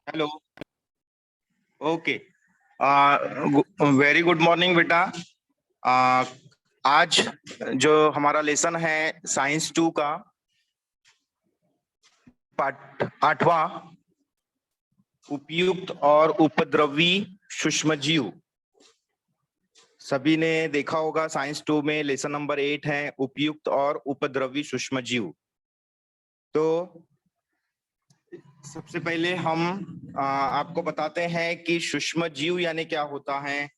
Hello. Okay. Very good morning बेटा। आ, आज जो हमारा लेसन है साइंस 2 का पाठ 8वां, उपयुक्त और उपद्रवी सूक्ष्मजीव। सभी ने देखा होगा साइंस 2 में लेसन नंबर 8 है उपयुक्त और उपद्रवी सूक्ष्मजीव। तो सबसे पहले हम आपको बताते हैं कि सूक्ष्म जीव यानी क्या होता है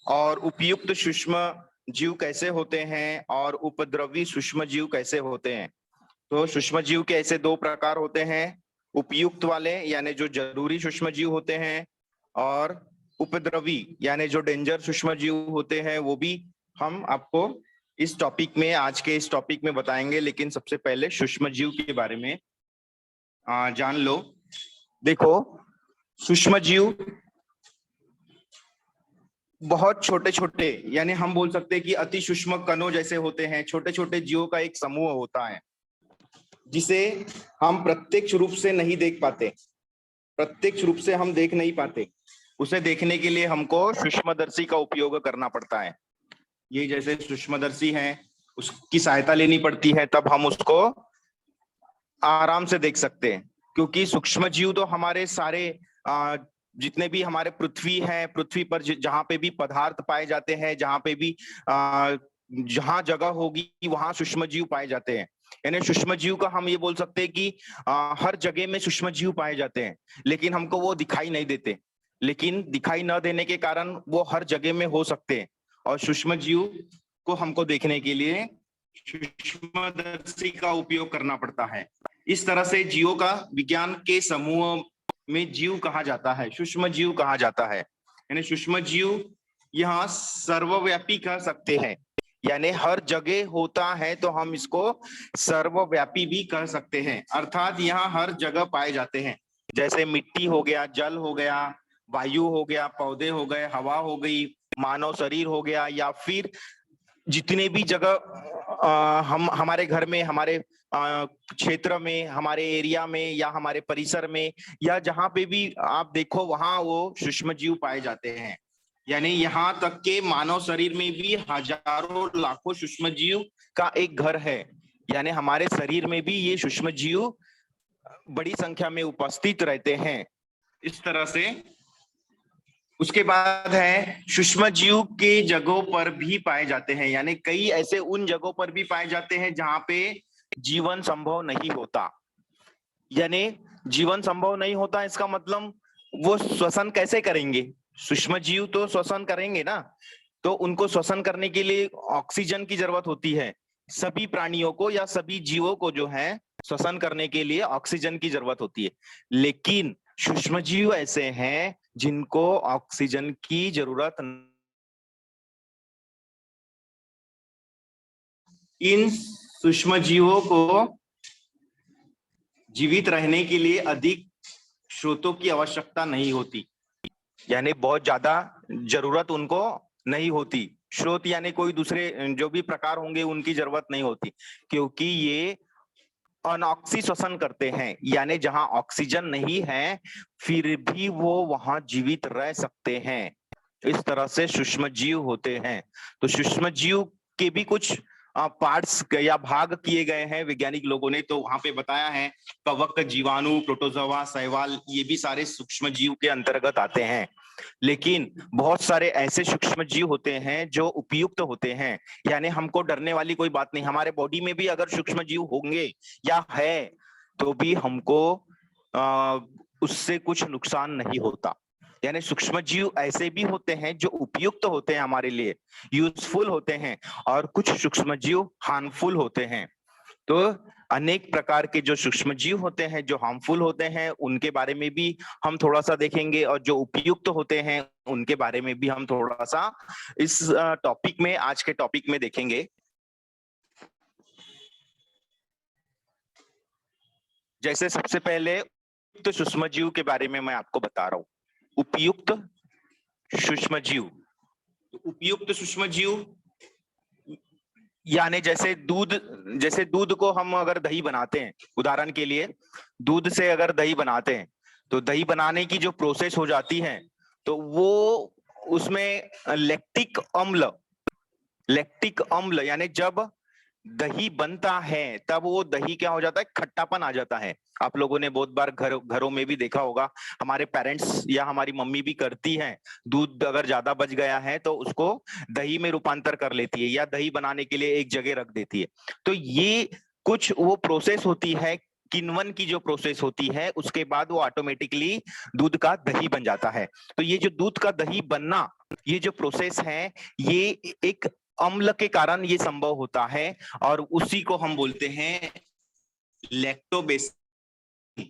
और उपयुक्त सूक्ष्म जीव कैसे होते हैं और उपद्रवी सूक्ष्म जीव कैसे होते हैं। तो सूक्ष्म जीव के ऐसे दो प्रकार होते हैं, उपयुक्त वाले यानी जो जरूरी सूक्ष्म जीव होते हैं और उपद्रवी यानी जो डेंजर सूक्ष्म जीव होते हैं। वो भी हम आपको इस टॉपिक में, आज के इस टॉपिक में बताएंगे। लेकिन सबसे पहले सूक्ष्म जीव के बारे में जान लो। देखो, सूक्ष्म जीव बहुत छोटे छोटे यानी हम बोल सकते हैं कि अति सूक्ष्म कणों जैसे होते हैं। छोटे छोटे जीवों का एक समूह होता है जिसे हम प्रत्यक्ष रूप से नहीं देख पाते, प्रत्यक्ष रूप से हम देख नहीं पाते। उसे देखने के लिए हमको सूक्ष्मदर्शी का उपयोग करना पड़ता है। ये जैसे सूक्ष्मदर्शी है, उसकी सहायता लेनी पड़ती है, तब हम उसको आराम से देख सकते हैं। क्योंकि सूक्ष्म जीव तो हमारे सारे जितने भी हमारे पृथ्वी है, पृथ्वी पर जहां पे भी पदार्थ पाए जाते हैं, जहां पे भी जहां जगह होगी वहां सूक्ष्म जीव पाए जाते हैं। यानी सूक्ष्म जीव का हम ये बोल सकते हैं कि हर जगह में सूक्ष्म जीव पाए जाते हैं, लेकिन हमको वो दिखाई नहीं देते। लेकिन दिखाई न देने के कारण वो हर जगह में हो सकते हैं और सूक्ष्म जीव को हमको देखने के लिए सूक्ष्मदर्शी का उपयोग करना पड़ता है। इस तरह से जीवों का विज्ञान के समूह में जीव कहा जाता है, सूक्ष्म जीव कहा जाता है। यानी सूक्ष्म जीव यहाँ सर्वव्यापी कह सकते हैं, यानी हर जगह होता है तो हम इसको सर्वव्यापी भी कह सकते हैं। अर्थात यहाँ हर जगह पाए जाते हैं। जैसे मिट्टी हो गया, जल हो गया, वायु हो गया, पौधे हो गए, हवा हो गई, मानव शरीर हो गया, या फिर जितने भी जगह हम हमारे घर में, हमारे क्षेत्र में, हमारे एरिया में या हमारे परिसर में या जहां पे भी आप देखो वहां वो सूक्ष्म जीव पाए जाते हैं। यानी यहाँ तक के मानव शरीर में भी हजारों लाखों सूक्ष्म जीव का एक घर है। यानी हमारे शरीर में भी ये सूक्ष्म जीव बड़ी संख्या में उपस्थित रहते हैं। इस तरह से उसके बाद है सूक्ष्म जीव के जगहों पर भी पाए जाते हैं। यानी कई ऐसे उन जगहों पर भी पाए जाते हैं जहां पे जीवन संभव नहीं होता। यानी जीवन संभव नहीं होता, इसका मतलब वो श्वसन कैसे करेंगे? सूक्ष्म जीव तो श्वसन करेंगे ना, तो उनको श्वसन करने के लिए ऑक्सीजन की जरूरत होती है। सभी प्राणियों को या सभी जीवों को जो है श्वसन करने के लिए ऑक्सीजन की जरूरत होती है। लेकिन सूक्ष्म जीव ऐसे हैं जिनको ऑक्सीजन की जरूरत। इन सूक्ष्म जीवों को जीवित रहने के लिए अधिक स्रोतों की आवश्यकता नहीं होती। यानी बहुत ज्यादा जरूरत उनको नहीं होती। स्रोत यानी कोई दूसरे जो भी प्रकार होंगे उनकी जरूरत नहीं होती, क्योंकि ये अनऑक्सी श्वसन करते हैं। यानी जहां ऑक्सीजन नहीं है फिर भी वो वहां जीवित रह सकते हैं। इस तरह से सूक्ष्म जीव होते हैं। तो सूक्ष्म जीव के भी कुछ पार्ट्स या भाग किए गए हैं वैज्ञानिक लोगों ने। तो वहां पे बताया है कवक, जीवाणु, प्रोटोजोआ, शैवाल, ये भी सारे सूक्ष्म जीव के अंतर्गत आते हैं। लेकिन बहुत सारे ऐसे सूक्ष्म जीव होते हैं जो उपयुक्त होते हैं, यानी हमको डरने वाली कोई बात नहीं। हमारे बॉडी में भी अगर सूक्ष्म जीव होंगे या है तो भी हमको उससे कुछ नुकसान नहीं होता। यानी सूक्ष्म जीव ऐसे भी होते हैं जो उपयुक्त होते हैं, हमारे लिए यूजफुल होते हैं, और कुछ सूक्ष्म जीव हार्मफुल होते हैं। तो अनेक प्रकार के जो सूक्ष्म जीव होते हैं जो हार्मफुल होते हैं उनके बारे में भी हम थोड़ा सा देखेंगे, और जो उपयुक्त होते हैं उनके बारे में भी हम थोड़ा सा इस टॉपिक में, आज के टॉपिक में देखेंगे। जैसे सबसे पहले उपयुक्त सूक्ष्म जीव के बारे में मैं आपको बता रहा हूं। उपयुक्त सूक्ष्म जीव, उपयुक्त सूक्ष्म जीव यानी जैसे दूध को हम अगर दही बनाते हैं, उदाहरण के लिए दूध से अगर दही बनाते हैं तो दही बनाने की जो प्रोसेस हो जाती है तो वो उसमें लैक्टिक अम्ल यानी जब दही बनता है तब वो दही क्या हो जाता है, खट्टापन आ जाता है। आप लोगों ने बहुत बार घरों में भी देखा होगा, हमारे पेरेंट्स या हमारी मम्मी भी करती हैं, दूध अगर ज्यादा बच गया है तो उसको दही में रूपांतर कर लेती है या दही बनाने के लिए एक जगह रख देती है। तो ये कुछ वो प्रोसेस होती है, किण्वन की जो प्रोसेस होती है, उसके बाद वो ऑटोमेटिकली दूध का दही बन जाता है। तो ये जो दूध का दही बनना, ये जो प्रोसेस है, ये एक अम्ल के कारण ये संभव होता है और उसी को हम बोलते हैं लैक्टोबेसिल।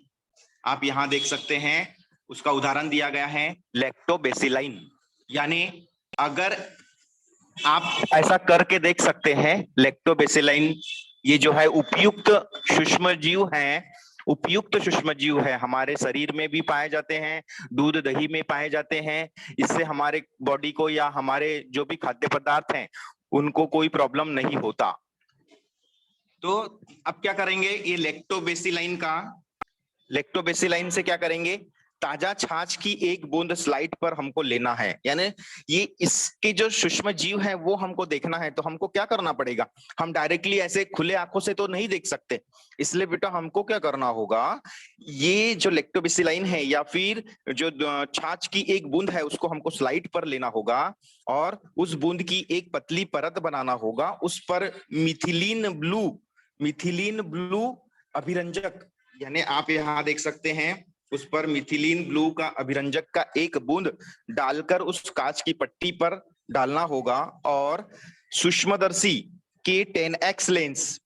आप यहां देख सकते हैं, उसका उदाहरण दिया गया है लैक्टोबेसिलाइन। यानी अगर आप ऐसा करके देख सकते हैं, लैक्टोबेसिलाइन ये जो है उपयुक्त सूक्ष्म जीव है, हमारे शरीर में भी पाए जाते हैं, दूध दही में पाए जाते हैं। इससे हमारे बॉडी को या हमारे जो भी खाद्य पदार्थ हैं उनको कोई प्रॉब्लम नहीं होता। तो अब क्या करेंगे, ये लैक्टोबेसिलाइन से क्या करेंगे, ताजा छाछ की एक बूंद स्लाइड पर हमको लेना है। यानी ये इसके जो सूक्ष्म जीव है वो हमको देखना है। तो हमको क्या करना पड़ेगा, हम डायरेक्टली ऐसे खुले आंखों से तो नहीं देख सकते, इसलिए बेटा हमको क्या करना होगा, ये जो लैक्टोबेसिलाइन है या फिर जो छाछ की एक बूंद है उसको हमको स्लाइड पर लेना होगा और उस बूंद की एक पतली परत बनाना होगा। उस पर मिथिलीन ब्लू अभिरंजक, यानी आप यहाँ देख सकते हैं, उस पर मिथिलीन ब्लू का अभिरंजक का एक बूंद डालकर उस कांच की पट्टी पर डालना होगा और सूक्ष्मदर्शी के 10x लेंस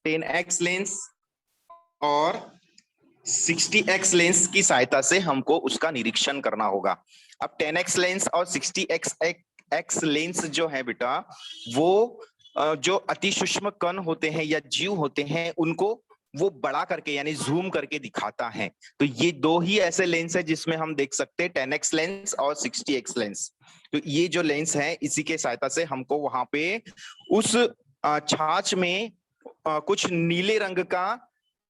और 60x लेंस की सहायता से हमको उसका निरीक्षण करना होगा। अब 10x लेंस और 60x लेंस जो है बेटा, वो जो अति सूक्ष्म कण होते हैं या जीव होते हैं उनको वो बड़ा करके यानी जूम करके दिखाता है। तो ये दो ही ऐसे लेंस है जिसमें हम देख सकते हैं 10x लेंस और 60x लेंस। तो ये जो लेंस है इसी के सहायता से हमको वहां पे उस छाछ में कुछ नीले रंग का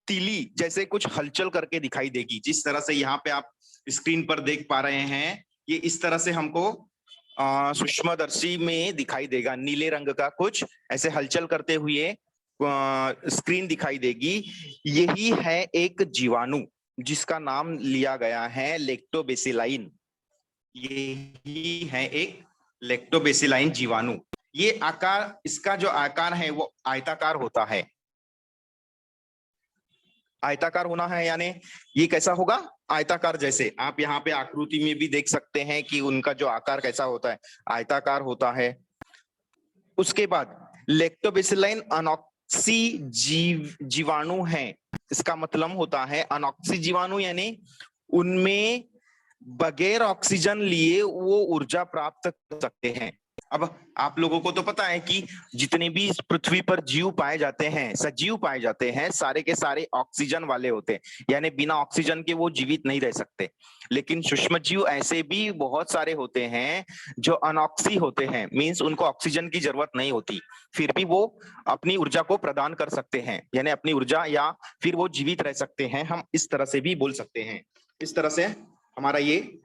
तीली जैसे कुछ हलचल करके दिखाई देगी। जिस तरह से यहाँ पे आप स्क्रीन पर देख पा रहे हैं, ये इस तरह से हमको सूक्ष्मदर्शी में दिखाई देगा, नीले रंग का कुछ ऐसे हलचल करते हुए स्क्रीन दिखाई देगी। यही है एक जीवाणु जिसका नाम लिया गया है लैक्टोबेसिलाइन। यही है एक लैक्टोबेसिलाइन जीवाणु। ये आकार, इसका जो आकार है वो आयताकार होता है। आयताकार होना है यानी ये कैसा होगा, आयताकार। जैसे आप यहाँ पे आकृति में भी देख सकते हैं कि उनका जो आकार कैसा होता है, आयताकार होता है। उसके बाद लैक्टोबेसिलाइन जीवाणु है। इसका मतलब होता है अनॉक्सी जीवाणु, यानी उनमें बगैर ऑक्सीजन लिए वो ऊर्जा प्राप्त कर सकते हैं। अब आप लोगों को तो पता है कि जितने भी इस पृथ्वी पर जीव पाए जाते हैं, सजीव पाए जाते हैं, सारे के सारे ऑक्सीजन वाले होते हैं, यानी बिना ऑक्सीजन के वो जीवित नहीं रह सकते। लेकिन सूक्ष्म जीव ऐसे भी बहुत सारे होते हैं जो अनऑक्सी होते हैं, मींस उनको ऑक्सीजन की जरूरत नहीं होती, फिर भी वो अपनी ऊर्जा को प्रदान कर सकते हैं, यानी अपनी ऊर्जा, या फिर वो जीवित रह सकते हैं। हम इस तरह से भी बोल सकते हैं। इस तरह से हमारा ये।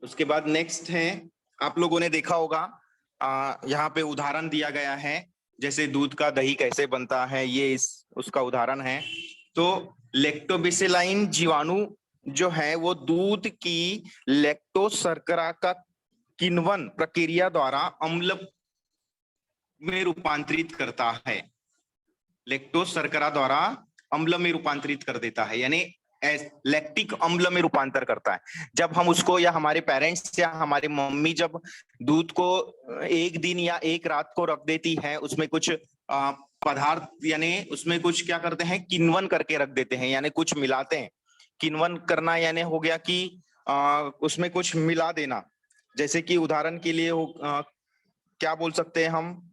उसके बाद नेक्स्ट है, आप लोगों ने देखा होगा यहाँ पे उदाहरण दिया गया है, जैसे दूध का दही कैसे बनता है, ये उसका उदाहरण है। तो लैक्टोबेसिलाइन जीवाणु जो है वो दूध की लैक्टोज शर्करा का किण्वन प्रक्रिया द्वारा अम्ल में रूपांतरित करता है। लैक्टोज शर्करा द्वारा अम्ल में रूपांतरित कर देता है, यानी लैक्टिक अम्ल में रूपांतर करता है। जब हम उसको, या हमारे पेरेंट्स या हमारी मम्मी जब दूध को एक दिन या एक रात को रख देती है, उसमें कुछ पदार्थ यानी उसमें कुछ क्या करते हैं, किण्वन करके रख देते हैं, यानी कुछ मिलाते हैं। किण्वन करना यानी हो गया कि उसमें कुछ मिला देना। जैसे कि उदाहरण के लिए क्या बोल सकते हैं हम,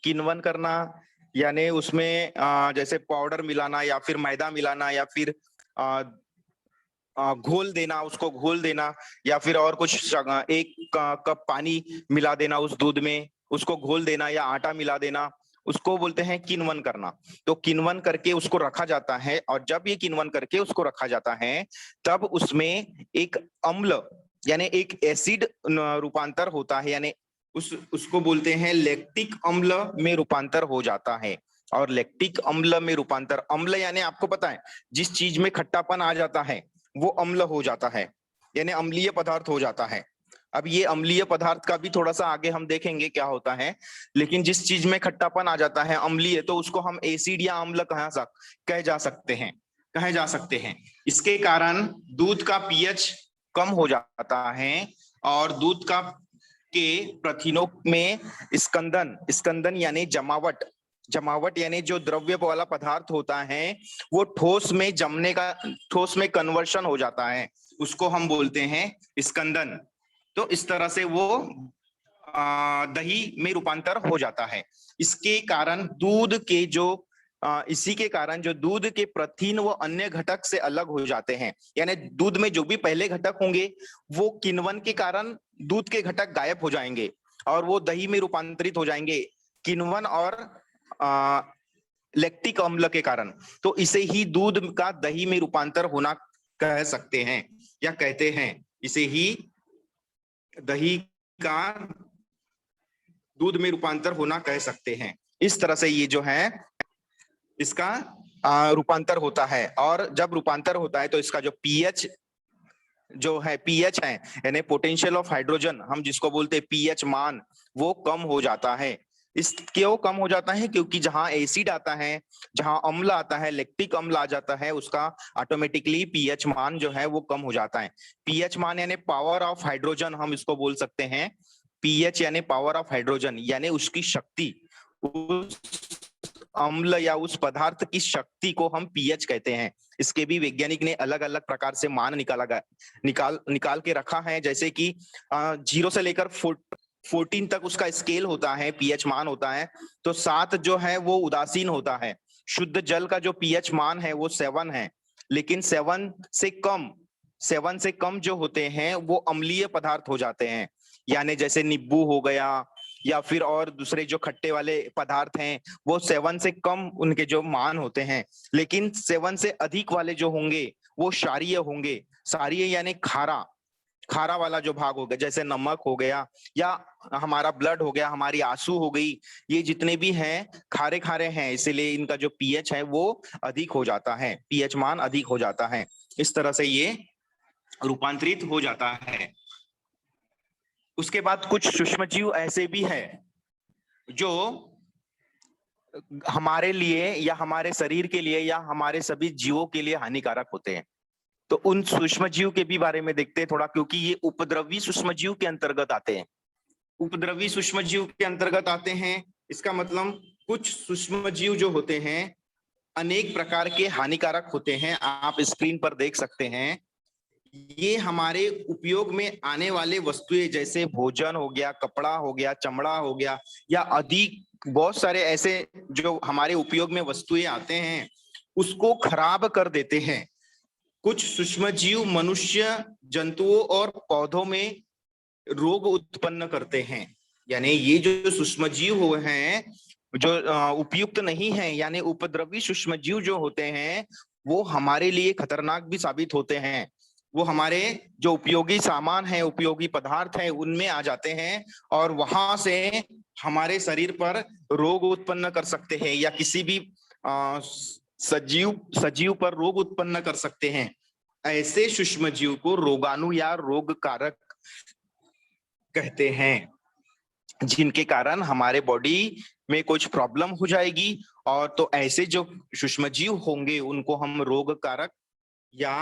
किण्वन करना यानी उसमें जैसे पाउडर मिलाना या फिर मैदा मिलाना या फिर घोल देना, उसको घोल देना, या फिर और कुछ एक कप पानी मिला देना उस दूध में, उसको घोल देना, या आटा मिला देना, उसको बोलते हैं किण्वन करना। तो किण्वन करके उसको रखा जाता है, और जब ये किण्वन करके उसको रखा जाता है तब उसमें एक अम्ल यानी एक एसिड रूपांतर होता है, यानी उसको बोलते हैं लैक्टिक अम्ल में रूपांतर हो जाता है। और लैक्टिक अम्ल में रूपांतर, अम्ल यानी आपको पता है जिस चीज में खट्टापन आ जाता है वो अम्ल हो जाता है, यानी अम्लीय पदार्थ हो जाता है। अब ये अम्लीय पदार्थ का भी थोड़ा सा आगे हम देखेंगे क्या होता है, लेकिन जिस चीज में खट्टापन आ जाता है अम्लीय, तो उसको हम एसिड या अम्ल कह जा सकते हैं, कहे जा सकते हैं। इसके कारण दूध का पीएच कम हो जाता है, और दूध का के प्रथिनों में स्कंदन, स्कंदन यानी जमावट, जमावट यानी जो द्रव्य वाला पदार्थ होता है वो ठोस में जमने का, ठोस में कन्वर्शन हो जाता है, उसको हम बोलते हैं स्कंदन। तो इस तरह से वो दही में रूपांतर हो जाता है। इसके कारण दूध के जो इसी के कारण जो दूध के प्रथिन वो अन्य घटक से अलग हो जाते हैं, यानी दूध में जो भी पहले घटक होंगे वो किण्वन के कारण दूध के घटक गायब हो जाएंगे और वो दही में रूपांतरित हो जाएंगे, किण्वन और लैक्टिक अम्ल के कारण। तो इसे ही दूध का दही में रूपांतर होना कह सकते हैं, या कहते हैं इसे ही दही का दूध में रूपांतर होना कह सकते हैं। इस तरह से ये जो है इसका रूपांतर होता है, और जब रूपांतर होता है तो इसका जो पीएच जो है, पीएच है यानी पोटेंशियल ऑफ हाइड्रोजन हम जिसको बोलते हैं पीएच मान, वो कम हो जाता है। इस क्यों कम हो जाता है? क्योंकि जहां एसिड आता है, जहां अम्ल आता है, लैक्टिक अम्ल आ जाता है, उसका ऑटोमेटिकली पीएच मान जो है वो कम हो जाता है। पीएच मान यानी पावर ऑफ हाइड्रोजन हम इसको बोल सकते हैं। पीएच यानी पावर ऑफ हाइड्रोजन, यानी उसकी शक्ति, उस अम्ल या उस पदार्थ की शक्ति को हम पीएच कहते हैं। इसके भी वैज्ञानिक ने अलग अलग प्रकार से मान निकाल के रखा है, जैसे कि 0 से लेकर 14 तक उसका स्केल होता है, पीएच मान होता है। तो 7 जो है वो उदासीन होता है। शुद्ध जल का जो पीएच मान है वो 7 है, लेकिन 7 से कम जो होते हैं वो अम्लीय पदार्थ हो जाते हैं, यानी जैसे नींबू हो गया या फिर और दूसरे जो खट्टे वाले पदार्थ हैं, वो 7 से कम उनके जो मान होते हैं। लेकिन 7 से अधिक वाले जो होंगे वो क्षारीय होंगे। क्षारीय यानी खारा, खारा वाला जो भाग हो गया, जैसे नमक हो गया या हमारा ब्लड हो गया, हमारी आंसू हो गई, ये जितने भी हैं खारे खारे हैं, इसीलिए इनका जो पीएच है वो अधिक हो जाता है, पीएच मान अधिक हो जाता है। इस तरह से ये रूपांतरित हो जाता है। उसके बाद कुछ सूक्ष्मजीव ऐसे भी हैं जो हमारे लिए या हमारे शरीर के लिए या हमारे सभी जीवों के लिए हानिकारक होते हैं। तो उन सूक्ष्मजीव के भी बारे में देखते हैं थोड़ा, क्योंकि ये उपद्रवी सूक्ष्मजीव के अंतर्गत आते हैं। उपद्रवी सूक्ष्मजीव के अंतर्गत आते हैं, इसका मतलब कुछ सूक्ष्मजीव जो होते हैं अनेक प्रकार के हानिकारक होते हैं। आप स्क्रीन पर देख सकते हैं, ये हमारे उपयोग में आने वाले वस्तुएं जैसे भोजन हो गया, कपड़ा हो गया, चमड़ा हो गया, या अधिक बहुत सारे ऐसे जो हमारे उपयोग में वस्तुएं आते हैं उसको खराब कर देते हैं। कुछ सूक्ष्मजीव मनुष्य, जंतुओं और पौधों में रोग उत्पन्न करते हैं। यानी ये जो सूक्ष्मजीव हुए हैं जो उपयुक्त नहीं है, यानी उपद्रवी सूक्ष्मजीव जो होते हैं वो हमारे लिए खतरनाक भी साबित होते हैं। वो हमारे जो उपयोगी सामान है, उपयोगी पदार्थ है, उनमें आ जाते हैं और वहां से हमारे शरीर पर रोग उत्पन्न कर सकते हैं, या किसी भी सजीव पर रोग उत्पन्न कर सकते हैं। ऐसे सूक्ष्मजीव को रोगाणु या रोगकारक कहते हैं, जिनके कारण हमारे बॉडी में कुछ प्रॉब्लम हो जाएगी। और तो ऐसे जो सूक्ष्मजीव होंगे उनको हम रोगकारक या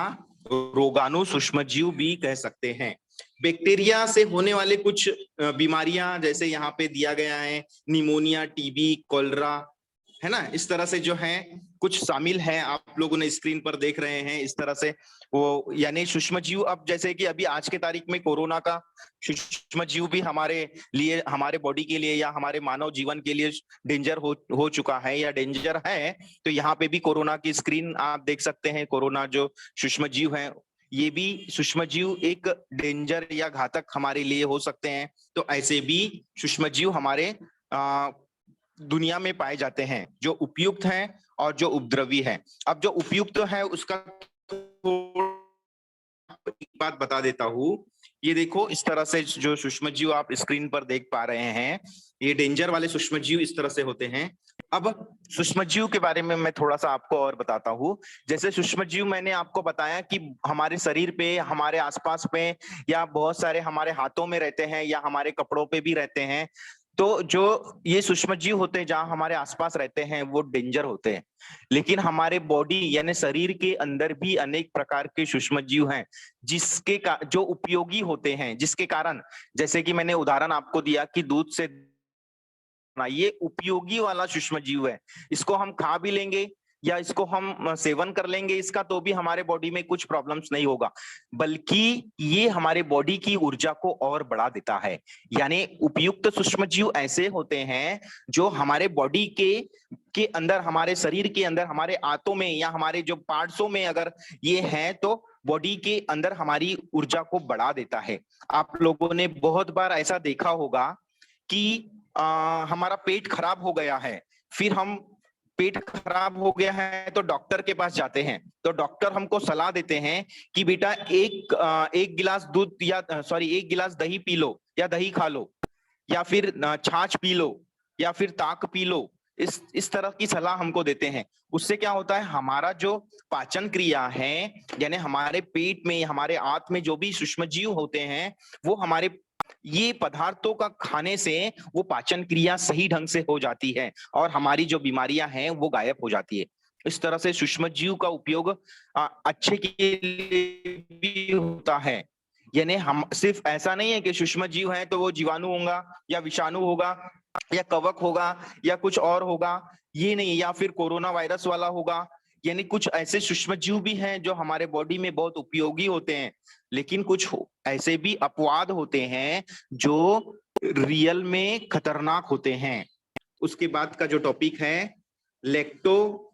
रोगाणु सूक्ष्मजीव भी कह सकते हैं। बैक्टीरिया से होने वाले कुछ बीमारियां जैसे यहाँ पे दिया गया है, निमोनिया, टीबी, कोलेरा, है ना, इस तरह से जो है कुछ शामिल है, आप लोगों ने स्क्रीन पर देख रहे हैं। इस तरह से वो यानी सूक्ष्मजीव, अब जैसे कि अभी आज के तारीख में कोरोना का सूक्ष्मजीव भी हमारे लिए, हमारे बॉडी के लिए या हमारे मानव जीवन के लिए डेंजर हो चुका है या डेंजर है। तो यहाँ पे भी कोरोना की स्क्रीन आप देख सकते हैं। कोरोना जो सूक्ष्मजीव है, ये भी सूक्ष्मजीव एक डेंजर या घातक हमारे लिए हो सकते हैं। तो ऐसे भी सूक्ष्मजीव हमारे दुनिया में पाए जाते हैं, जो उपयुक्त हैं और जो उपद्रवी हैं। अब जो उपयुक्त है उसका एक बात बता देता हूँ। ये देखो, इस तरह से जो सूक्ष्म जीव आप स्क्रीन पर देख पा रहे हैं, ये डेंजर वाले सूक्ष्म जीव इस तरह से होते हैं। अब सूक्ष्म जीव के बारे में मैं थोड़ा सा आपको और बताता हूँ। जैसे सूक्ष्म जीव मैंने आपको बताया कि हमारे शरीर पे, हमारे आसपास पे, या बहुत सारे हमारे हाथों में रहते हैं या हमारे कपड़ों पे भी रहते हैं। तो जो ये सूक्ष्म जीव होते हैं जहां हमारे आसपास रहते हैं वो डेंजर होते हैं। लेकिन हमारे बॉडी यानी शरीर के अंदर भी अनेक प्रकार के सूक्ष्म जीव हैं जो उपयोगी होते हैं, जिसके कारण, जैसे कि मैंने उदाहरण आपको दिया कि दूध से, ये उपयोगी वाला सूक्ष्म जीव है। इसको हम खा भी लेंगे या इसको हम सेवन कर लेंगे इसका, तो भी हमारे बॉडी में कुछ प्रॉब्लम्स नहीं होगा, बल्कि ये हमारे बॉडी की ऊर्जा को और बढ़ा देता है। यानी उपयुक्त सूक्ष्म जीव ऐसे होते हैं जो हमारे बॉडी के अंदर, हमारे शरीर के अंदर, हमारे आंतों में या हमारे जो पार्ट्सों में अगर ये है तो बॉडी के अंदर हमारी ऊर्जा को बढ़ा देता है। आप लोगों ने बहुत बार ऐसा देखा होगा कि हमारा पेट खराब हो गया है, फिर हम पेट खराब हो गया है तो डॉक्टर के पास जाते हैं, तो डॉक्टर हमको सलाह देते हैं कि बेटा एक गिलास दूध या एक गिलास दही पी लो या दही खा लो, या फिर छाछ पी लो, या फिर ताक पी लो। इस तरह की सलाह हमको देते हैं। उससे क्या होता है, हमारा जो पाचन क्रिया है, यानी हमारे पेट में, हमारे आंत में जो भी सूक्ष्म जीव होते हैं, वो हमारे ये पदार्थों का खाने से वो पाचन क्रिया सही ढंग से हो जाती है और हमारी जो बीमारियां हैं वो गायब हो जाती है। इस तरह से सूक्ष्म जीव का उपयोग अच्छे के लिए भी होता है। यानी हम सिर्फ ऐसा नहीं है कि सूक्ष्म जीव है तो वो जीवाणु होगा या विषाणु होगा या कवक होगा या कुछ और होगा, ये नहीं, या फिर कोरोना वायरस वाला होगा। यानी कुछ ऐसे सूक्ष्म जीव भी हैं जो हमारे बॉडी में बहुत उपयोगी होते हैं, लेकिन कुछ ऐसे भी अपवाद होते हैं जो रियल में खतरनाक होते हैं। उसके बाद का जो टॉपिक है, लेक्टो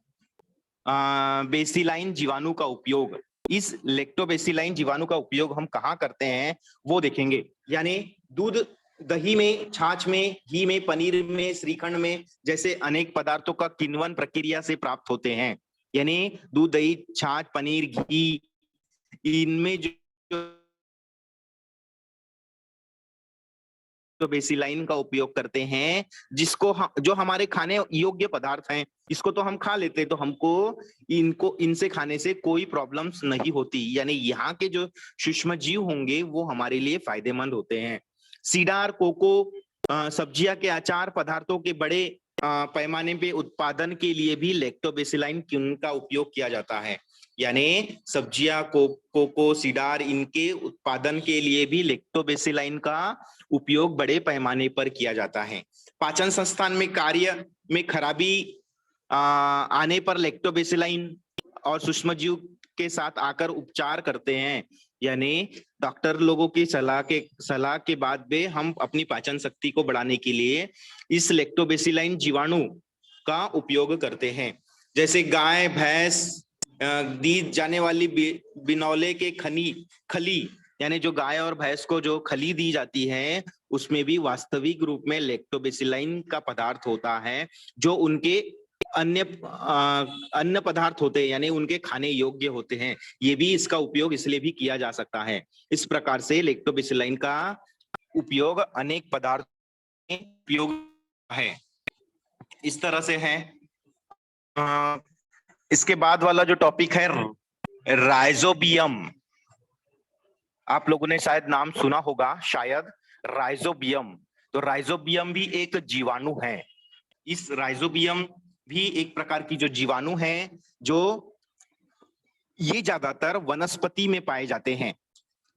बेसिलाइन जीवाणु का उपयोग। इस लेक्टोबेसिलाइन जीवाणु का उपयोग हम कहाँ करते हैं वो देखेंगे। यानी दूध, दही में, छाछ में, घी में, पनीर में, श्रीखंड में, जैसे अनेक पदार्थों का किण्वन प्रक्रिया से प्राप्त होते हैं। यानी दूध, दही, छाछ, पनीर, घी, इनमें जो बेसिलाइन का उपयोग करते हैं, जो हमारे खाने योग्य पदार्थ हैं, इसको तो हम खा लेते हैं, तो हमको इनसे खाने से कोई प्रॉब्लम्स नहीं होती। यानी यहाँ के जो सूक्ष्म जीव होंगे वो हमारे लिए फायदेमंद होते हैं। सीडार, कोको, सब्जियां के अचार पदार्थों के बड़े पैमाने पे उत्पादन के लिए भी लैक्टोबेसिलाइन का उपयोग किया जाता है। यानी सब्जियां, कोको, सीडार, इनके उत्पादन के लिए भी लैक्टोबेसिलाइन का उपयोग बड़े पैमाने पर किया जाता है। पाचन संस्थान में कार्य में खराबी आने पर लैक्टोबेसिलाइन और सूक्ष्मजीव के साथ आकर उपचार करते हैं। यानी डॉक्टर लोगों की सलाह के बाद भी हम अपनी पाचन शक्ति को बढ़ाने के लिए इस लैक्टोबेसिलाइन जीवाणु का उपयोग करते हैं। जैसे गाय, भैंस, दी जाने वाली बिनौले के खली, यानी जो गाय और भैंस को जो खली दी जाती है उसमें भी वास्तविक रूप में लैक्टोबेसिलाइन का पदार्थ होता है, जो उनके अन्य पदार्थ होते हैं, यानी उनके खाने योग्य होते हैं। ये भी इसका उपयोग इसलिए भी किया जा सकता है। इस प्रकार से लैक्टोबेसिलाइन का उपयोग अनेक पदार्थ में उपयोग है। इस तरह से है। इसके बाद वाला जो टॉपिक है, राइजोबियम। आप लोगों ने शायद नाम सुना होगा, शायद, राइजोबियम। तो राइजोबियम भी एक जीवाणु है। इस राइजोबियम भी एक प्रकार की जो जीवाणु है, जो ये ज्यादातर वनस्पति में पाए जाते हैं,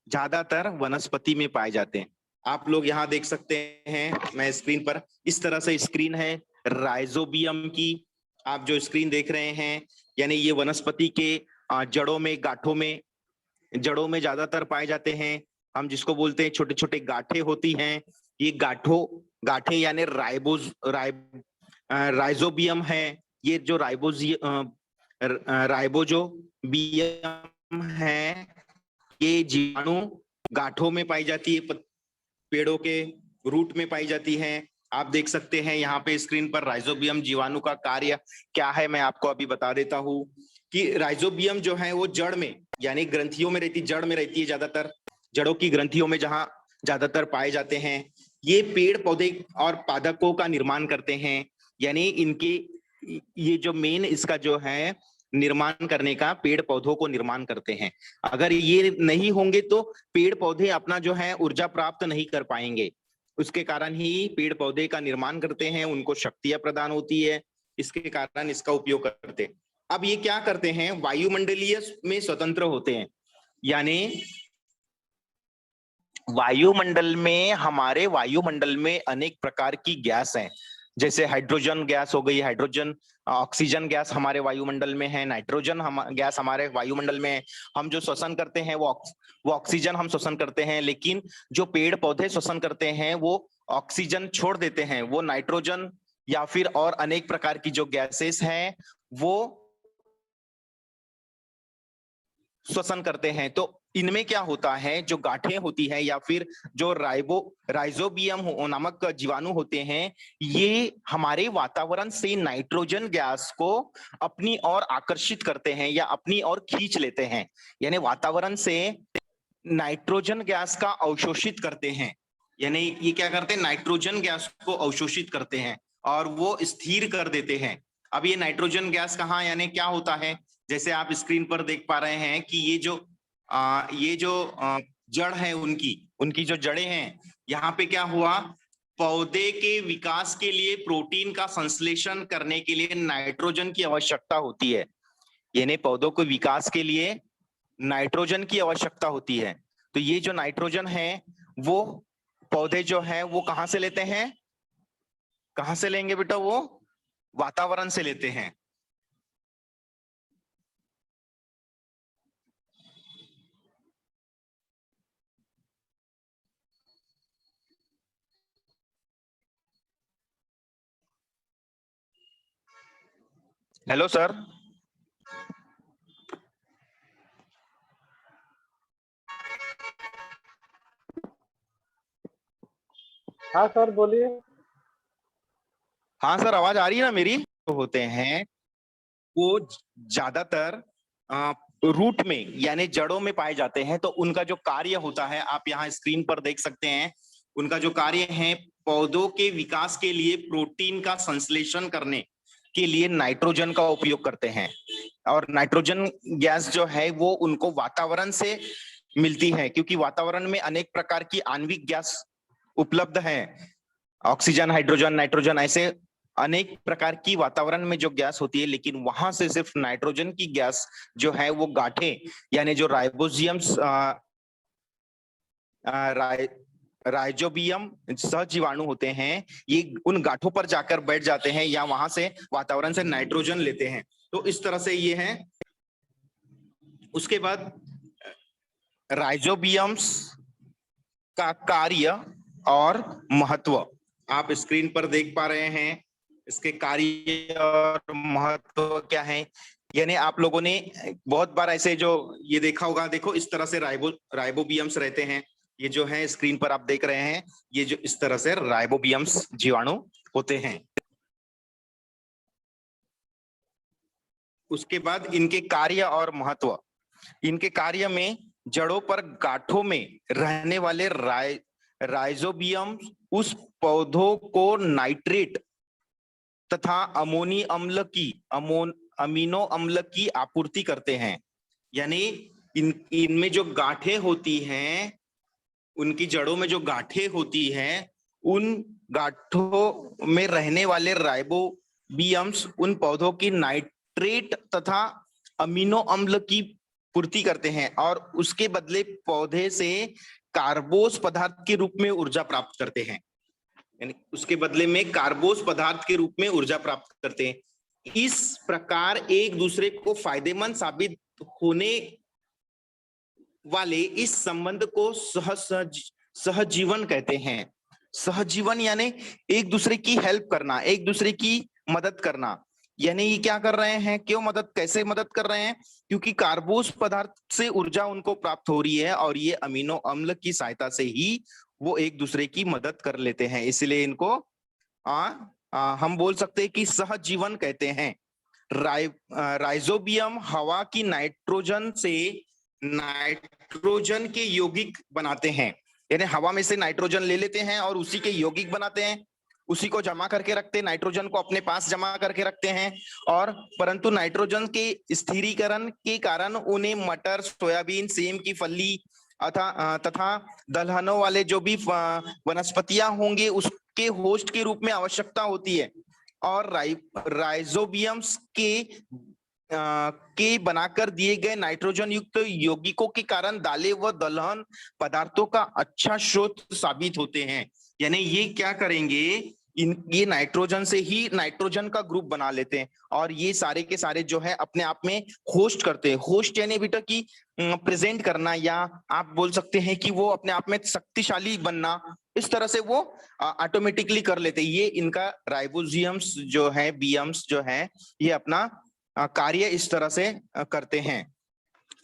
ज्यादातर वनस्पति में पाए जाते हैं। आप लोग यहाँ देख सकते हैं, मैं स्क्रीन पर, इस तरह से स्क्रीन है राइजोबियम की, आप जो स्क्रीन देख रहे हैं, यानी ये वनस्पति के जड़ों में ज्यादातर पाए जाते हैं। हम जिसको बोलते हैं छोटे छोटे गांठे होती हैं, ये गांठे यानी राइजोबियम है। ये जो राइबोजोबियम है, ये जीवाणु गांठों में पाई जाती है, पेड़ों के रूट में पाई जाती है। आप देख सकते हैं यहाँ पे स्क्रीन पर राइजोबियम जीवाणु का कार्य क्या है, मैं आपको अभी बता देता हूँ कि राइजोबियम जो है वो जड़ में यानी ग्रंथियों में रहती, जड़ में रहती है, ज्यादातर जड़ों की ग्रंथियों में जहां ज्यादातर पाए जाते हैं। ये पेड़ पौधे और पादपों का निर्माण करते हैं, यानी इनके ये जो मेन इसका जो है निर्माण करने का, पेड़ पौधों को निर्माण करते हैं। अगर ये नहीं होंगे तो पेड़ पौधे अपना जो है ऊर्जा प्राप्त नहीं कर पाएंगे, उसके कारण ही पेड़ पौधे का निर्माण करते हैं, उनको शक्तियां प्रदान होती है, इसके कारण इसका उपयोग करते हैं। अब ये क्या करते हैं, वायुमंडलीय में स्वतंत्र होते हैं, यानी वायुमंडल में, हमारे वायुमंडल में अनेक प्रकार की गैस हैं, जैसे हाइड्रोजन गैस हो गई, हाइड्रोजन ऑक्सीजन गैस हमारे वायुमंडल में है, नाइट्रोजन गैस हमारे वायुमंडल में है। हम जो श्वसन करते हैं वो ऑक्सीजन हम श्वसन करते हैं, लेकिन जो पेड़ पौधे श्वसन करते हैं वो ऑक्सीजन छोड़ देते हैं, वो नाइट्रोजन या फिर और अनेक प्रकार की जो गैसेस हैं वो श्वसन करते हैं। तो इनमें क्या होता है, जो गांठें होती है या फिर जो राइजोबियम नामक जीवाणु होते हैं, ये हमारे वातावरण से नाइट्रोजन गैस को अपनी ओर आकर्षित करते हैं या अपनी ओर खींच लेते हैं, यानी वातावरण से नाइट्रोजन गैस का अवशोषित करते हैं, यानी ये क्या करते हैं, नाइट्रोजन गैस को अवशोषित करते हैं और वो स्थिर कर देते हैं। अब ये नाइट्रोजन गैस कहाँ, यानी क्या होता है, जैसे आप स्क्रीन पर देख पा रहे हैं कि ये जो जड़ है, उनकी जो जड़ें हैं, यहाँ पे क्या हुआ, पौधे के विकास के लिए प्रोटीन का संश्लेषण करने के लिए नाइट्रोजन की आवश्यकता होती है, यानी पौधों के विकास के लिए नाइट्रोजन की आवश्यकता होती है। तो ये जो नाइट्रोजन है वो पौधे जो है वो कहां से लेते हैं, कहां से लेंगे बेटा, वो वातावरण से लेते हैं। Hello sir. हाँ सर बोलिए। हाँ सर, आवाज आ रही है ना मेरी। तो होते हैं वो ज्यादातर रूट में यानी जड़ों में पाए जाते हैं, तो उनका जो कार्य होता है आप यहाँ स्क्रीन पर देख सकते हैं, उनका जो कार्य है पौधों के विकास के लिए प्रोटीन का संश्लेषण करने के लिए नाइट्रोजन का उपयोग करते हैं, और नाइट्रोजन गैस जो है वो उनको वातावरण से मिलती है, क्योंकि वातावरण में अनेक प्रकार की आणविक गैस उपलब्ध है, ऑक्सीजन, हाइड्रोजन, नाइट्रोजन, ऐसे अनेक प्रकार की वातावरण में जो गैस होती है, लेकिन वहां से सिर्फ नाइट्रोजन की गैस जो है वो गांठें यानी जो राइबोजियम्स राइजोबियम सहजीवाणु होते हैं, ये उन गांठों पर जाकर बैठ जाते हैं या वहां से वातावरण से नाइट्रोजन लेते हैं। तो इस तरह से ये है। उसके बाद राइजोबियम्स का कार्य और महत्व आप स्क्रीन पर देख पा रहे हैं, इसके कार्य और महत्व क्या है, यानी आप लोगों ने बहुत बार ऐसे जो ये देखा होगा, देखो इस तरह से राइबोबियम्स रहते हैं, ये जो है स्क्रीन पर आप देख रहे हैं, ये जो इस तरह से राइबोबियम्स जीवाणु होते हैं। उसके बाद इनके कार्य और महत्व, इनके कार्य में जड़ों पर गांठों में रहने वाले राइजोबियम उस पौधों को नाइट्रेट तथा अमीनो अम्ल की आपूर्ति करते हैं, यानी इनमें जो गांठें होती हैं, उनकी जड़ों में जो गांठें होती हैं, उन गांठों में रहने वाले राइबोबियम्स उन पौधों की नाइट्रेट तथा अमीनो अम्ल की पूर्ति करते हैं और उसके बदले पौधे से कार्बोस पदार्थ के रूप में ऊर्जा प्राप्त करते हैं, यानी उसके बदले में कार्बोस पदार्थ के रूप में ऊर्जा प्राप्त करते हैं। इस प्रकार एक दूसरे को फायदेमंद साबित होने वाले इस संबंध को सहजीवन कहते हैं। सहजीवन यानी एक दूसरे की हेल्प करना, एक दूसरे की मदद करना, यानी ये क्या कर रहे हैं, क्यों मदद, कैसे मदद कर रहे हैं, क्योंकि कार्बोस पदार्थ से ऊर्जा उनको प्राप्त हो रही है और ये अमीनो अम्ल की सहायता से ही वो एक दूसरे की मदद कर लेते हैं, इसलिए इनको हम बोल सकते हैं कि सहजीवन कहते हैं। राइजोबियम हवा की नाइट्रोजन से नाइट्रोजन के यौगिक बनाते हैं, यानी हवा में से नाइट्रोजन ले लेते हैं और उसी के यौगिक बनाते हैं, उसी को जमा करके रखते हैं, नाइट्रोजन को अपने पास जमा करके रखते हैं। और परंतु नाइट्रोजन के स्थिरीकरण के कारण उन्हें मटर, सोयाबीन, सेम की फली तथा दलहनों वाले जो भी वनस्पतियां होंगे उसके होस्ट के रूप में आवश्यकता होती है। और राइजोबियम्स के बनाकर दिए गए नाइट्रोजन युक्त यौगिकों के कारण दालें व दलहन पदार्थों का अच्छा स्रोत साबित होते हैं। यानी ये क्या करेंगे, ये नाइट्रोजन से ही नाइट्रोजन का ग्रुप बना लेते हैं और ये सारे के सारे जो है अपने आप में होस्ट करते हैं। होस्ट यानी बेटा की प्रेजेंट करना, या आप बोल सकते हैं कि वो अपने आप में शक्तिशाली बनना, इस तरह से वो ऑटोमेटिकली कर लेते हैं। ये इनका राइबोजियम्स जो है, बीएम्स जो है, ये अपना कार्य इस तरह से करते हैं।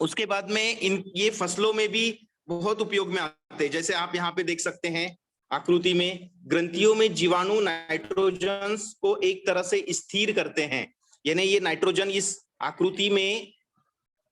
उसके बाद में ये फसलों में भी बहुत उपयोग में आते हैं। जैसे आप यहाँ पे देख सकते हैं आकृति में, ग्रंथियों में जीवाणु नाइट्रोजन को एक तरह से स्थिर करते हैं। यानी ये नाइट्रोजन इस आकृति में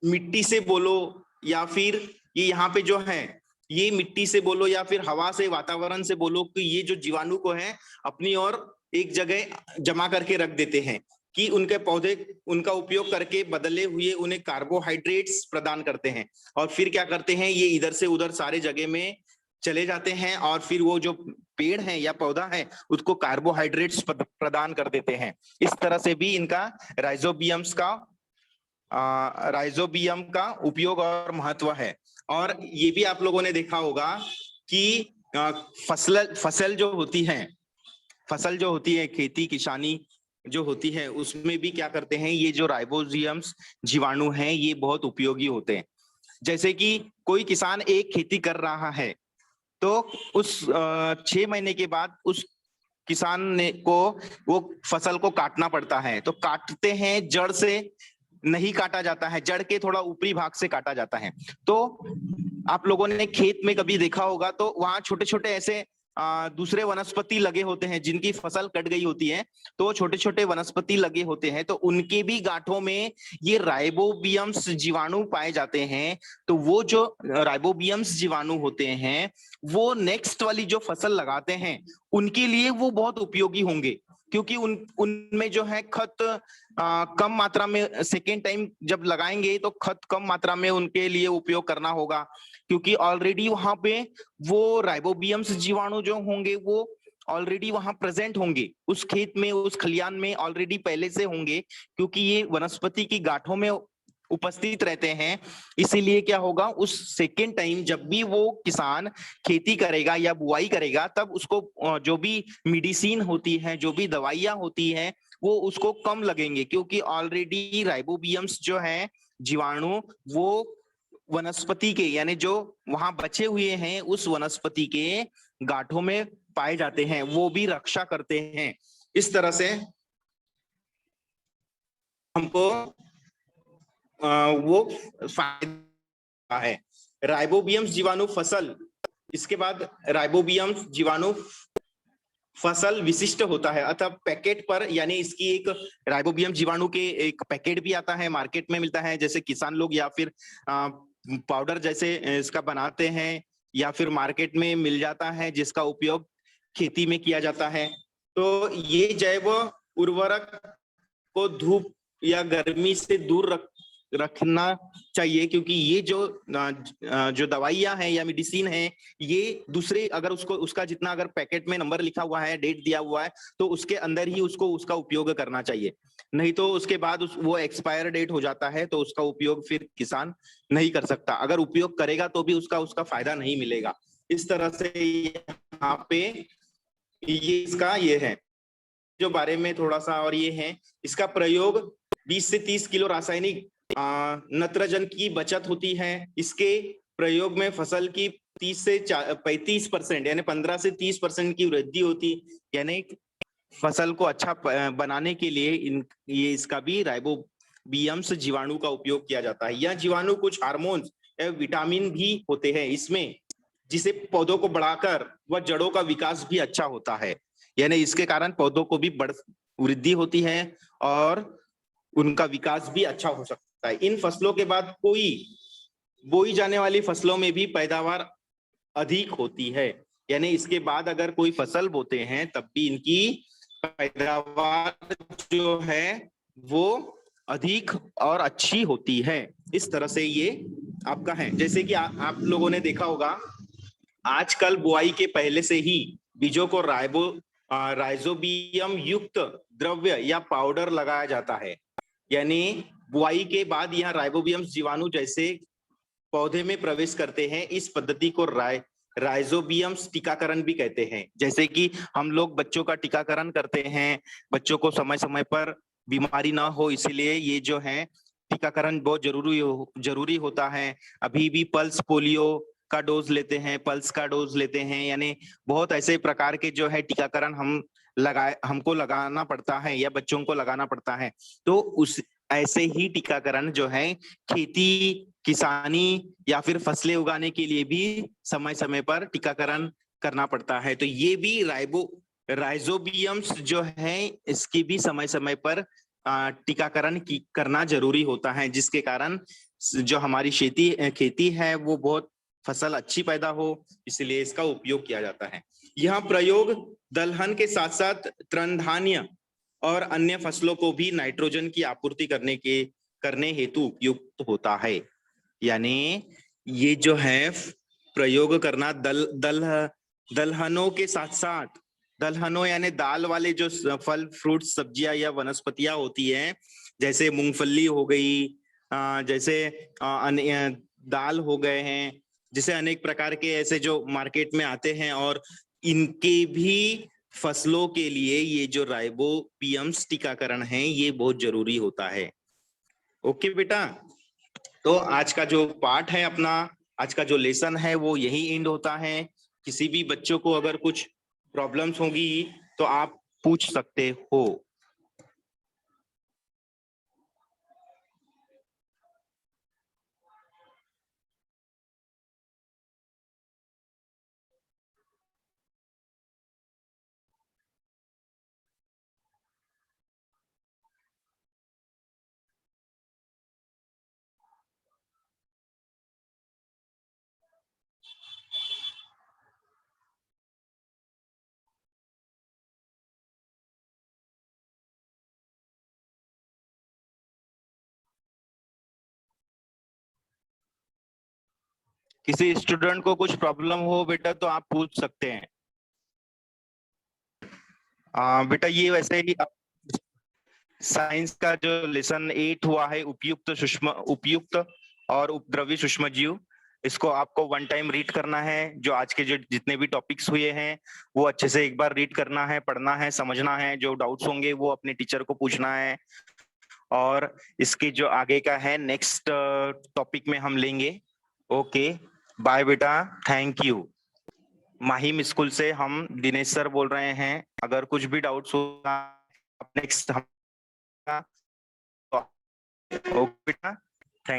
मिट्टी से बोलो या फिर ये यहाँ पे जो है ये मिट्टी से बोलो या फिर हवा से, वातावरण से बोलो, कि ये जो जीवाणु को है अपनी ओर एक जगह जमा करके रख देते हैं कि उनके पौधे उनका उपयोग करके बदले हुए उन्हें कार्बोहाइड्रेट्स प्रदान करते हैं। और फिर क्या करते हैं, ये इधर से उधर सारे जगह में चले जाते हैं और फिर वो जो पेड़ है या पौधा है उसको कार्बोहाइड्रेट्स प्रदान कर देते हैं। इस तरह से भी इनका राइजोबियम का उपयोग और महत्व है। और ये भी आप लोगों ने देखा होगा कि फसल जो होती है, खेती किसानी जो होती है, उसमें भी क्या करते हैं, ये जो राइबोजियम्स जीवाणु हैं ये बहुत उपयोगी होते हैं। जैसे कि कोई किसान एक खेती कर रहा है तो उस 6 महीने के बाद उस किसान को वो फसल को काटना पड़ता है। तो काटते हैं, जड़ से नहीं काटा जाता है, जड़ के थोड़ा ऊपरी भाग से काटा जाता है। तो आप लोगों ने खेत में कभी देखा होगा तो वहां छोटे छोटे ऐसे दूसरे वनस्पति लगे होते हैं जिनकी फसल कट गई होती है, तो छोटे छोटे वनस्पति लगे होते हैं, तो उनके भी गांठों में ये राइबोबियम्स जीवाणु पाए जाते हैं। तो वो जो राइबोबियम्स जीवाणु होते हैं वो नेक्स्ट वाली जो फसल लगाते हैं उनके लिए वो बहुत उपयोगी होंगे, क्योंकि उनमें जो है खत कम मात्रा में, सेकेंड टाइम जब लगाएंगे तो खत कम मात्रा में उनके लिए उपयोग करना होगा, क्योंकि ऑलरेडी वहां पे वो राइबोबियम्स जीवाणु जो होंगे वो ऑलरेडी वहां प्रेजेंट होंगे, उस खेत में, उस खलियान में ऑलरेडी पहले से होंगे, क्योंकि ये वनस्पति की गांठों में उपस्थित रहते हैं। इसीलिए क्या होगा, उस सेकेंड टाइम जब भी वो किसान खेती करेगा या बुआई करेगा तब उसको जो भी मेडिसिन होती है, जो भी दवाइयां होती है, वो उसको कम लगेंगे, क्योंकि ऑलरेडी राइबोबियम्स जो है जीवाणु वो वनस्पति के, यानी जो वहां बचे हुए हैं उस वनस्पति के गांठों में पाए जाते हैं, वो भी रक्षा करते हैं। इस तरह से हमको वो फायदा है। राइबोबियम्स जीवाणु फसल, इसके बाद राइबोबियम्स जीवाणु फसल विशिष्ट होता है, अतः पैकेट पर, यानी इसकी एक राइबोबियम जीवाणु के एक पैकेट भी आता है, मार्केट में मिलता है, जैसे किसान लोग या फिर पाउडर जैसे इसका बनाते हैं, या फिर मार्केट में मिल जाता है जिसका उपयोग खेती में किया जाता है। तो ये जैव उर्वरक को धूप या गर्मी से दूर रखना चाहिए, क्योंकि ये जो दवाइयां हैं या मेडिसिन है, ये दूसरे, अगर उसका जितना अगर पैकेट में नंबर लिखा हुआ है, डेट दिया हुआ है, तो उसके अंदर ही उसका उपयोग करना चाहिए, नहीं तो उसके बाद वो एक्सपायर डेट हो जाता है, तो उसका उपयोग फिर किसान नहीं कर सकता, अगर उपयोग करेगा तो भी उसका फायदा नहीं मिलेगा। इस तरह से यहाँ पे ये है जो बारे में थोड़ा सा, और ये है इसका प्रयोग 20 से 30 किलो रासायनिक नत्रजन की बचत होती है। इसके प्रयोग में फसल की 30 से 35% यानी 15 से 30% की वृद्धि होती, यानी फसल को अच्छा बनाने के लिए ये इसका भी राइबोबियम्स जीवाणु का उपयोग किया जाता है। यह जीवाणु कुछ हार्मोन्स एवं विटामिन भी होते हैं इसमें, जिसे पौधों को बढ़ाकर वह जड़ों का विकास भी अच्छा होता है। यानी इसके कारण पौधों को भी वृद्धि होती है और उनका विकास भी अच्छा हो सकता है। इन फसलों के बाद कोई बोई जाने वाली फसलों में भी पैदावार अधिक होती है, यानी इसके बाद अगर कोई फसल बोते हैं तब भी इनकी पैदावार जो है वो अधिक और अच्छी होती है। इस तरह से ये आपका है। जैसे कि आप लोगों ने देखा होगा आजकल बुआई के पहले से ही बीजों को राइजोबियम युक्त द्रव्य या पाउडर लगाया जाता है, यानी बुआई के बाद यहाँ राइजोबियम जीवाणु जैसे पौधे में प्रवेश करते हैं। इस पद्धति को राइजोबियम टीकाकरण भी कहते हैं। जैसे कि हम लोग बच्चों का टीकाकरण करते हैं, बच्चों को समय समय पर बीमारी ना हो इसलिए ये जो है टीकाकरण बहुत जरूरी होता है। अभी भी पल्स पोलियो का डोज लेते हैं, पल्स का डोज लेते हैं, यानी बहुत ऐसे प्रकार के जो है टीकाकरण हमको लगाना पड़ता है या बच्चों को लगाना पड़ता है। तो उस ऐसे ही टीकाकरण जो है खेती किसानी या फिर फसलें उगाने के लिए भी समय समय पर टीकाकरण करना पड़ता है। तो ये भी राइजोबियम्स जो है इसकी भी समय समय पर टीकाकरण करना जरूरी होता है, जिसके कारण जो हमारी खेती है वो बहुत फसल अच्छी पैदा हो, इसलिए इसका उपयोग किया जाता है। यह प्रयोग दलहन के साथ साथ तृणधान्य और अन्य फसलों को भी नाइट्रोजन की आपूर्ति करने हेतु उपयुक्त होता है। यानी ये जो है प्रयोग करना दलहनों के साथ साथ, दलहनों यानी दाल वाले जो फल फ्रूट सब्जियां या वनस्पतियां होती हैं, जैसे मूंगफली हो गई, जैसे दाल हो गए हैं, जैसे अनेक प्रकार के ऐसे जो मार्केट में आते हैं, और इनके भी फसलों के लिए ये जो राइजोबियम्स टीकाकरण है ये बहुत जरूरी होता है। ओके बेटा, तो आज का जो पाठ है अपना, आज का जो लेसन है वो यही एंड होता है। किसी भी बच्चों को अगर कुछ प्रॉब्लम्स होगी तो आप पूछ सकते हो। किसी स्टूडेंट को कुछ प्रॉब्लम हो बेटा तो आप पूछ सकते हैं। बेटा ये वैसे ही साइंस का जो लेसन 8 हुआ है उपयुक्त और उपद्रवी सूक्ष्म जीव, इसको आपको वन टाइम रीड करना है। जो आज के जो जितने भी टॉपिक्स हुए हैं वो अच्छे से एक बार रीड करना है, पढ़ना है, समझना है। जो डाउट्स होंगे वो अपने टीचर को पूछना है, और इसकी जो आगे का है नेक्स्ट टॉपिक में हम लेंगे। ओके बाय बेटा, थैंक यू। माहिम स्कूल से हम दिनेश सर बोल रहे हैं। अगर कुछ भी डाउट्स होगा नेक्स्ट हम ओके बेटा।